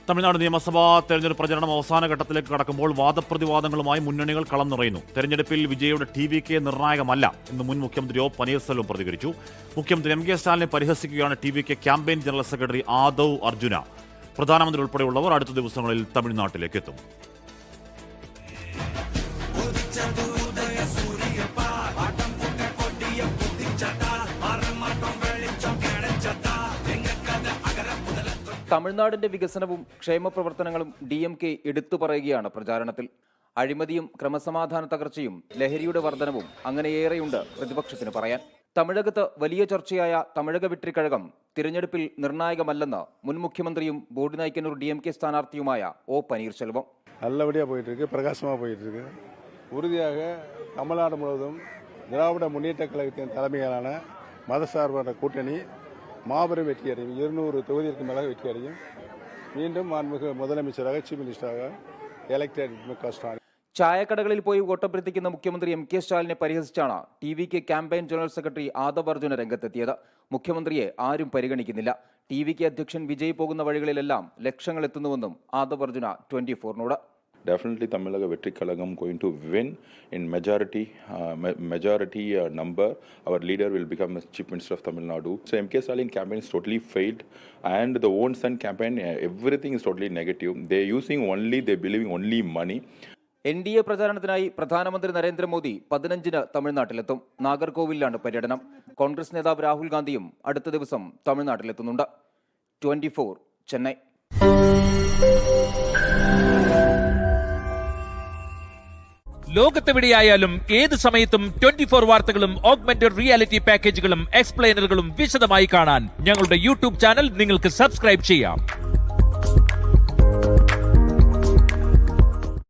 തമിഴ്നാട് നിയമസഭാ തെരഞ്ഞെടുപ്പ് പ്രചരണം അവസാന ഘട്ടത്തിലേക്ക് കടക്കുമ്പോൾ വാദപ്രതിവാദങ്ങളുമായി മുന്നണികൾ കളം നിറയുന്നു. തെരഞ്ഞെടുപ്പിൽ വിജയുടെ TVK നിർണായകമല്ല എന്ന് മുൻ മുഖ്യമന്ത്രി ഒ പനീർസെൽവം പ്രതികരിച്ചു. മുഖ്യമന്ത്രി MK സ്റ്റാലിനെ പരിഹസിക്കുകയാണ് TVK campaign general secretary Aadav Arjuna. പ്രധാനമന്ത്രി ഉൾപ്പെടെയുള്ളവർ അടുത്ത ദിവസങ്ങളിൽ തമിഴ്നാട്ടിലേക്ക് എത്തും. തമിഴ്നാടിന്റെ വികസനവും ക്ഷേമ പ്രവർത്തനങ്ങളും DMK എടുത്തു പറയുകയാണ് പ്രചാരണത്തിൽ. അഴിമതിയും ക്രമസമാധാന തകർച്ചയും ലഹരിയുടെ വർധനവും അങ്ങനെയേറെയുണ്ട് പ്രതിപക്ഷത്തിന് പറയാൻ. തമിഴകത്ത് വലിയ ചർച്ചയായ തമിഴക വെട്രിക്കഴകം തിരഞ്ഞെടുപ്പിൽ നിർണായകമല്ലെന്ന് മുൻ മുഖ്യമന്ത്രിയും ബോഡിനായ്ക്കന്നൂർ DMK സ്ഥാനാർത്ഥിയുമായ ഒ പനീർസെൽവം. நல்லபடியாக போயிட்டுருக்கு, பிரகாசமாக போயிட்டுருக்கு. உறுதியாக தமிழ்நாடு முழுவதும் திராவிட முன்னேற்ற கழகத்தின் தலைமையிலான மதசார்பற்ற கூட்டணி மாபெரும் வெற்றி அடையும். 200 தொகுதிகளுக்கு மேலாக வெற்றி அடையும். மீண்டும் மாண்புமிகு முதலமைச்சராக ചീഫ് മിനിസ്റ്ററാக എലക്ടഡ് MK സ്റ്റാലിൻ. ചായക്കടകളിൽ പോയി വോട്ടഭ്യർത്ഥിക്കുന്ന മുഖ്യമന്ത്രി MK സ്റ്റാലിനെ പരിഹസിച്ചാണ് TVK campaign general secretary Aadav Arjuna രംഗത്തെത്തിയത്. മുഖ്യമന്ത്രിയെ ആരും പരിഗണിക്കുന്നില്ല. TVK അധ്യക്ഷൻ വിജയ് പോകുന്ന വഴികളിലെല്ലാം ലക്ഷങ്ങൾ എത്തുന്നുവെന്നും Aadav Arjuna 24നോട്. Definitely Tamilaga Vetri Kalagam going to win in majority number. Our leader will become the Chief Minister of Tamil Nadu. So MK Stalin campaign is totally failed, and the own son campaign, everything is totally negative. They believing only money. NDA പ്രചാരണത്തിനായി പ്രധാനമന്ത്രി നരേന്ദ്രമോദി 15-ന് തമിഴ്നാട്ടിലെത്തും. നാഗർകോവിലാണ് പര്യടനം. കോൺഗ്രസ് നേതാവ് രാഹുൽ ഗാന്ധിയും അടുത്ത ദിവസം തമിഴ്നാട്ടിലെത്തുന്നുണ്ട്. 24 ചെന്നൈ. ലോകത്തെവിടെയായാലും ഏത് സമയത്തും 24 വാർത്തകളും ഓഗ്മെന്റഡ് റിയാലിറ്റി പാക്കേജുകളും എക്സ്പ്ലെയിനറുകളും വിശദമായി കാണാൻ ഞങ്ങളുടെ YouTube ചാനൽ നിങ്ങൾക്ക് സബ്സ്ക്രൈബ് ചെയ്യാം.